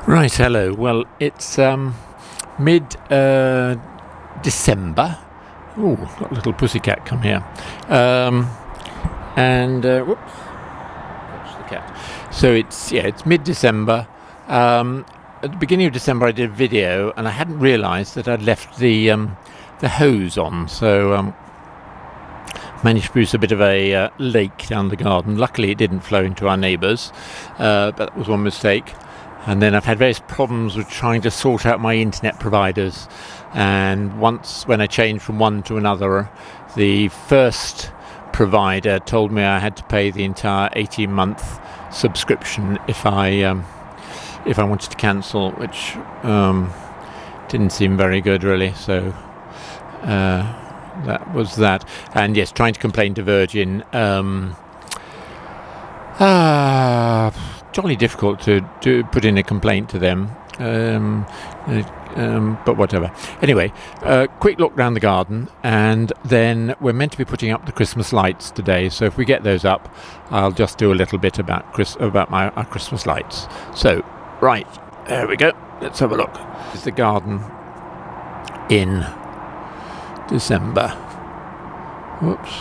Right, hello. Well, it's mid December. Oh, got a little pussycat come here. Whoops, touched the cat. So it's mid December. At the beginning of December, I did a video, and I hadn't realised that I'd left the hose on. So managed to produce a bit of a lake down the garden. Luckily, it didn't flow into our neighbours, but that was one mistake. And then I've had various problems with trying to sort out my internet providers. And once, when I changed from one to another, the first provider told me I had to pay the entire 18-month subscription if I wanted to cancel, which didn't seem very good, really. So that was that. And yes, trying to complain to Virgin. Jolly difficult to put in a complaint to them, but whatever. Anyway, quick look round the garden, and then we're meant to be putting up the Christmas lights today. So if we get those up, I'll just do a little bit about our Christmas lights. So, right, there we go. Let's have a look. This is the garden in December. Whoops.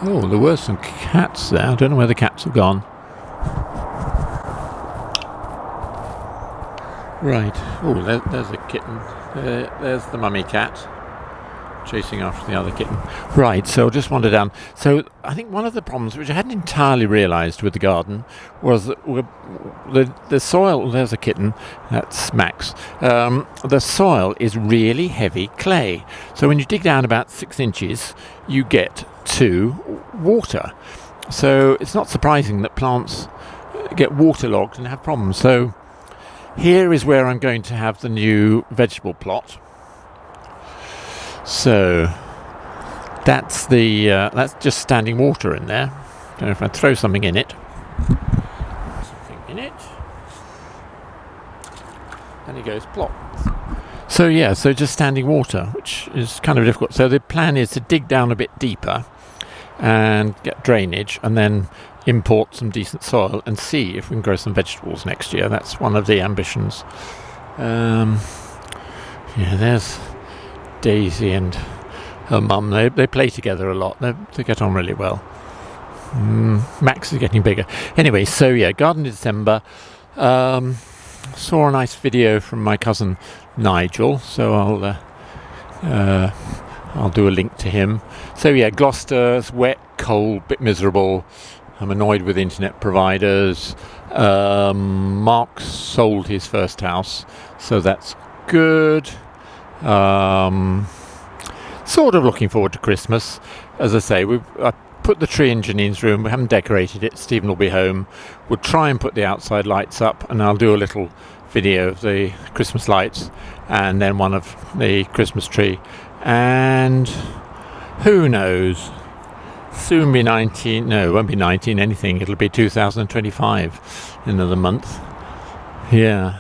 Oh, there were some cats there. I don't know where the cats have gone. Right. Oh, there's a kitten. There's the mummy cat chasing after the other kitten. Right, so I'll just wander down. So I think one of the problems, which I hadn't entirely realised with the garden, was that the soil... There's a kitten. That's Max. The soil is really heavy clay. So when you dig down about 6 inches, you get to water. So it's not surprising that plants get waterlogged and have problems. So here is where I'm going to have the new vegetable plot. So that's just standing water in there. Don't know if I throw something in it. And it goes plop. So just standing water, which is kind of difficult. So the plan is to dig down a bit deeper and get drainage, and then import some decent soil and see if we can grow some vegetables next year. That's one of the ambitions. There's Daisy and her mum. They play together a lot. They get on really well. Max is getting bigger. Anyway, so garden in December. Saw a nice video from my cousin Nigel, so I'll do a link to him. So Gloucester's wet, cold, bit miserable. I'm annoyed with internet providers. Mark sold his first house, so that's good. Sort of looking forward to Christmas. As I say, I put the tree in Janine's room. We haven't decorated it. Stephen will be home. We'll try and put the outside lights up, and I'll do a little video of the Christmas lights and then one of the Christmas tree. And who knows? Soon be 19. No, it won't be 19 anything. It'll be 2025 in another month. Yeah.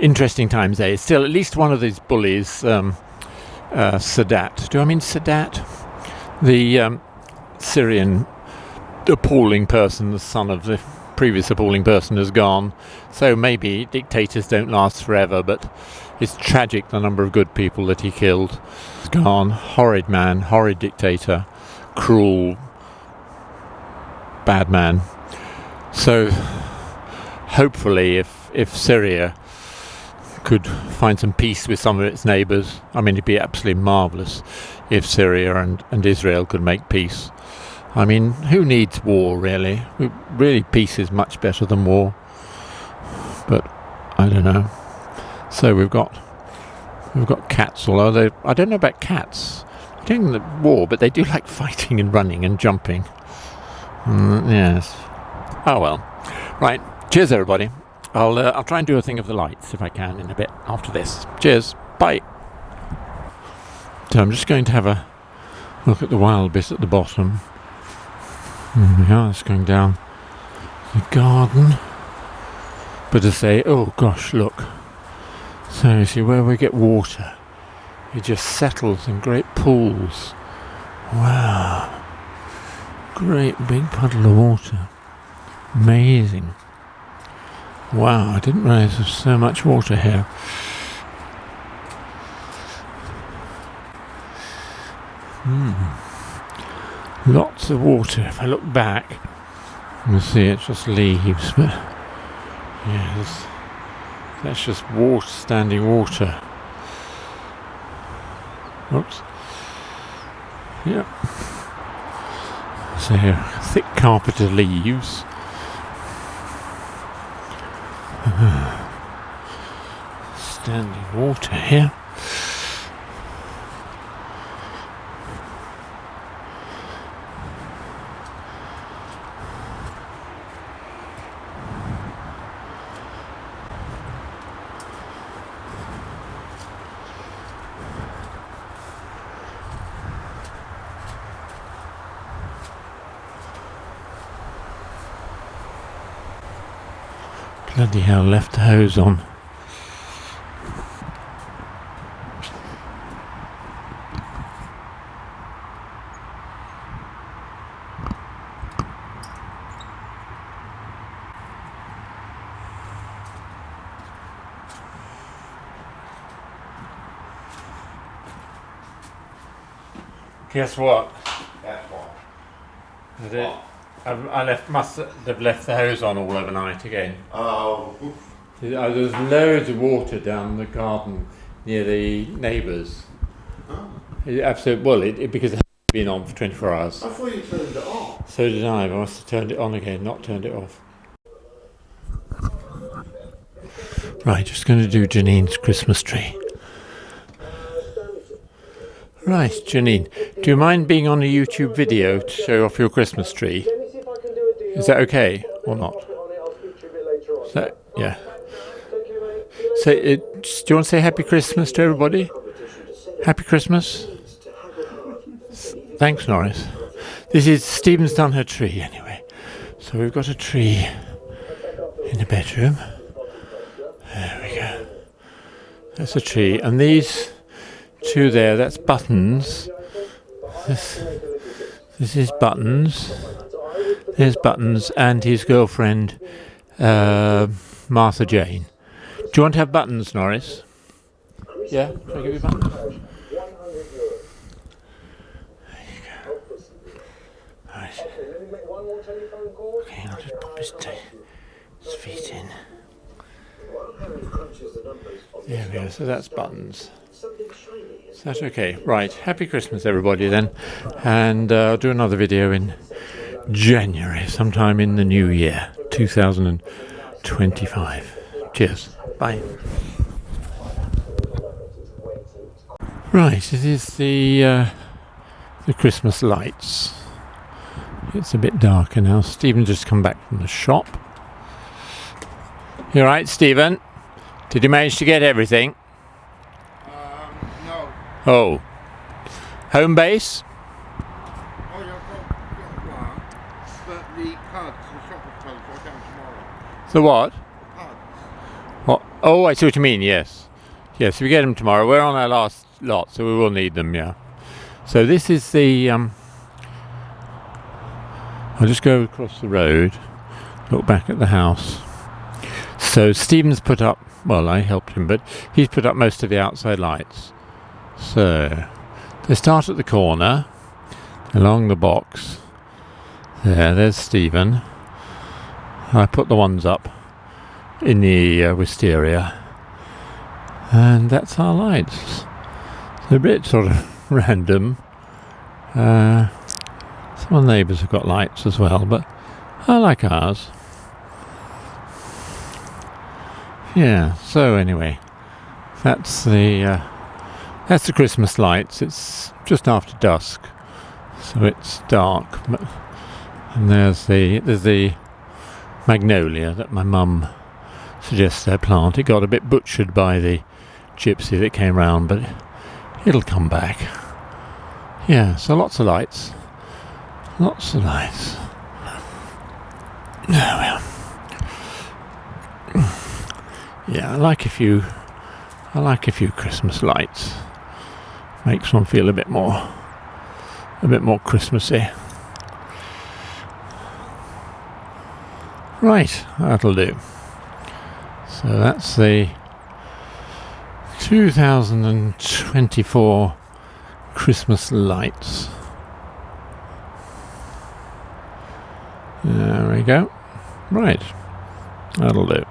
Interesting times, eh? Still, at least one of these bullies, Sadat. Do I mean Sadat? The Syrian appalling person, the son of the previous appalling person, has gone. So maybe dictators don't last forever, but it's tragic the number of good people that he killed. He's gone. Horrid man, horrid dictator. Cruel, bad man. So hopefully if Syria could find some peace with some of its neighbours, I mean, it'd be absolutely marvellous if Syria and Israel could make peace. I mean, who needs war, really? Really, peace is much better than war. But I don't know. So we've got cats, although I don't know about cats during the war, but they do like fighting and running and jumping. Yes. Oh well. Right. Cheers, everybody. I'll try and do a thing of the lights if I can in a bit after this. Cheers. Bye. So I'm just going to have a look at the wild bit at the bottom. There we are. It's going down the garden. But to say, oh gosh, look. So you see where we get water. It just settles in great pools. Wow. Great big puddle of water. Amazing. Wow, I didn't realise there's so much water here. Lots of water. If I look back, you can see it's just leaves, but yeah, that's just water, standing water. Oops. Yep. So thick carpet of leaves. Standing water here. Bloody hell, left the hose on. Guess what? Guess what? Must have left the hose on all overnight again. Oh. There's loads of water down the garden near the neighbours. Oh. Absolutely, because it had been on for 24 hours. I thought you turned it off. So did I, but I must have turned it on again, not turned it off. Right, just going to do Janine's Christmas tree. Right, Janine, do you mind being on a YouTube video to show off your Christmas tree? Is that okay or not? So, yeah. So, do you want to say Happy Christmas to everybody? Happy Christmas. Thanks, Norris. Stephen's done her tree anyway. So we've got a tree in the bedroom. There we go. That's a tree, and these two there, that's Buttons. This is Buttons. There's Buttons and his girlfriend, Martha Jane. Do you want to have Buttons, Norris? Yeah? Shall I give you Buttons? There you go. Right. Okay, I'll just pop his feet in. There we go, so that's Buttons. So that's okay. Right, Happy Christmas everybody then. And I'll do another video in January, sometime in the new year, 2025. Cheers. Bye. Right, it is the Christmas lights. It's a bit darker now. Stephen just come back from the shop. You alright, Stephen? Did you manage to get everything? No. Oh. Home base? Oh, yeah, I've got one. But the cards, the shop is closed, so I'll get them tomorrow. The what? Cards. What? Oh, I see what you mean, yes. Yes, we get them tomorrow. We're on our last lot, so we will need them, yeah. So this is the... I'll just go across the road, look back at the house. So Stephen's put up, well, I helped him, but he's put up most of the outside lights. So they start at the corner, along the box. There's Stephen. I put the ones up in the wisteria. And that's our lights. It's a bit sort of random. Some of the neighbours have got lights as well, but I like ours. Yeah, so anyway, that's the Christmas lights. It's just after dusk, so it's dark. And there's the magnolia that my mum suggests I plant. It got a bit butchered by the gypsy that came round, but it'll come back. Yeah, so lots of lights. Lots of lights. There we are. Yeah, I like a few Christmas lights. Makes one feel a bit more Christmassy. Right, that'll do. So that's the 2024 Christmas lights. There we go. Right, that'll do.